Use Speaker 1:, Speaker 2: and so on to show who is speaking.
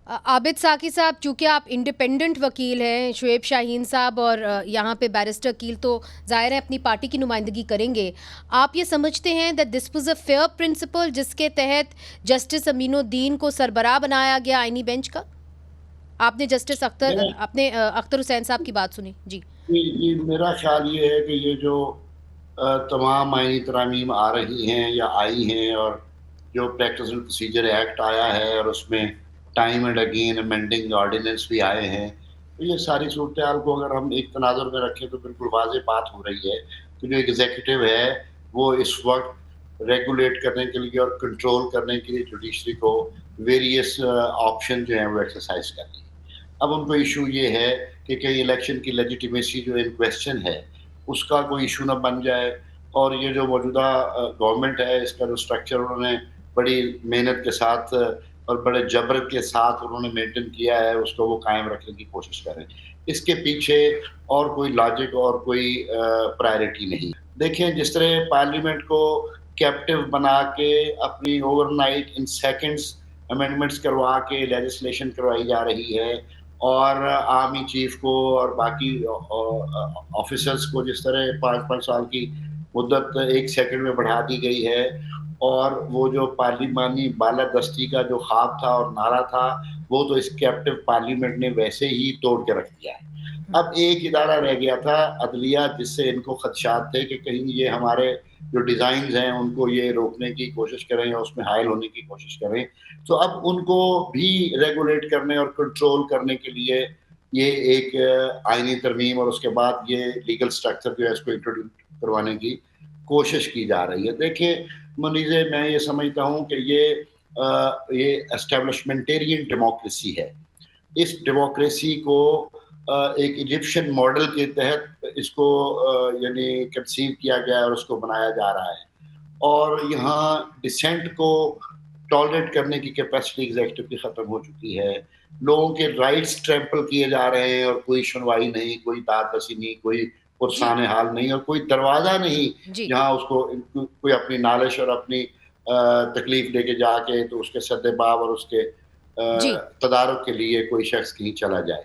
Speaker 1: आबिद साकी साहब, चूँकि आप इंडिपेंडेंट वकील हैं, शुएब शाहीन साहब और यहाँ पे बैरिस्टर कील तो ज़ाहिर है अपनी पार्टी की नुमाइंदगी करेंगे। आप ये समझते हैं that this was a fair principle जिसके तहत जस्टिस अमीनुद्दीन को सरबराह बनाया गया आईनी बेंच का? आपने अख्तर हुसैन साहब की बात सुनी? जी।
Speaker 2: ये मेरा ख्याल ये है कि ये जो तमाम आईनी तरमीम आ रही हैं या आई हैं, और जो प्रैक्टिस एंड प्रोसीजर एक्ट आया है और उसमें time and again amending ordinance भी आए हैं, तो ये सारी सूरत हाल को अगर हम एक तनाजुर में रखें तो बिल्कुल वाज़ेह बात हो रही है कि जो एग्जीक्यूटिव है वो इस वक्त रेगुलेट करने के लिए और कंट्रोल करने के लिए जुडिशरी को वेरियस ऑप्शन जो हैं वो एक्सरसाइज कर रही है। अब उनको इशू ये है कि कहीं इलेक्शन की लेजिटिमेसी जो इन क्वेश्चन है उसका कोई इशू ना बन जाए, और ये जो मौजूदा गवर्नमेंट है इसका जो स्ट्रक्चर उन्होंने बड़ी मेहनत के साथ और बड़े जबर के साथ उन्होंने मेंटेन किया है उसको वो कायम रखने की कोशिश करें। इसके पीछे और कोई लॉजिक और कोई प्रायोरिटी नहीं। देखें जिस तरह पार्लियामेंट को कैप्टिव बना के अपनी ओवरनाइट इन सेकंड्स अमेंडमेंट्स करवा के लेजिस्लेशन करवाई जा रही है, और आर्मी चीफ को और बाकी ऑफिसर्स को जिस तरह 5-5 साल की मुद्दत 1 सेकंड में बढ़ा दी गई है, और वो जो पार्लिमानी बालादस्ती का जो ख्वाब था और नारा था, वो तो इस कैप्टिव पार्लियामेंट ने वैसे ही तोड़ के रख दिया है।
Speaker 1: हुँ।
Speaker 2: अब एक इदारा रह गया था अदलिया, जिससे इनको खदशात थे कि कहीं ये हमारे जो डिज़ाइन्स हैं उनको ये रोकने की कोशिश करें या उसमें हायल होने की कोशिश करें। तो अब उनको भी रेगुलेट करने और कंट्रोल करने के लिए ये एक आईनी तरमीम और उसके बाद ये लीगल स्ट्रक्चर जो है इसको इंट्रोड्यूस करवाने की कोशिश की जा रही है। देखिए मुनीज़े, मैं ये समझता हूँ कि ये एस्टेब्लिशमेंटेरियन डेमोक्रेसी है। इस डेमोक्रेसी को एक इजिप्शियन मॉडल के तहत इसको यानी कंसीव किया गया है और उसको बनाया जा रहा है, और यहाँ डिसेंट को टॉलरेट करने की कैपेसिटी एग्जीक्यूटिव की खत्म हो चुकी है। लोगों के राइट्स ट्रैम्पल किए जा रहे हैं और कोई सुनवाई नहीं, कोई दादरसी नहीं, कोई
Speaker 1: जी,
Speaker 2: पुरसाने हाल नहीं, और कोई दरवाज़ा नहीं
Speaker 1: जी,
Speaker 2: जहाँ उसको कोई अपनी नालिश और अपनी तकलीफ लेके जाके तो उसके सद्देबाब और उसके
Speaker 1: जी।
Speaker 2: तदारुक के लिए कोई शख्स कहीं चला जाए।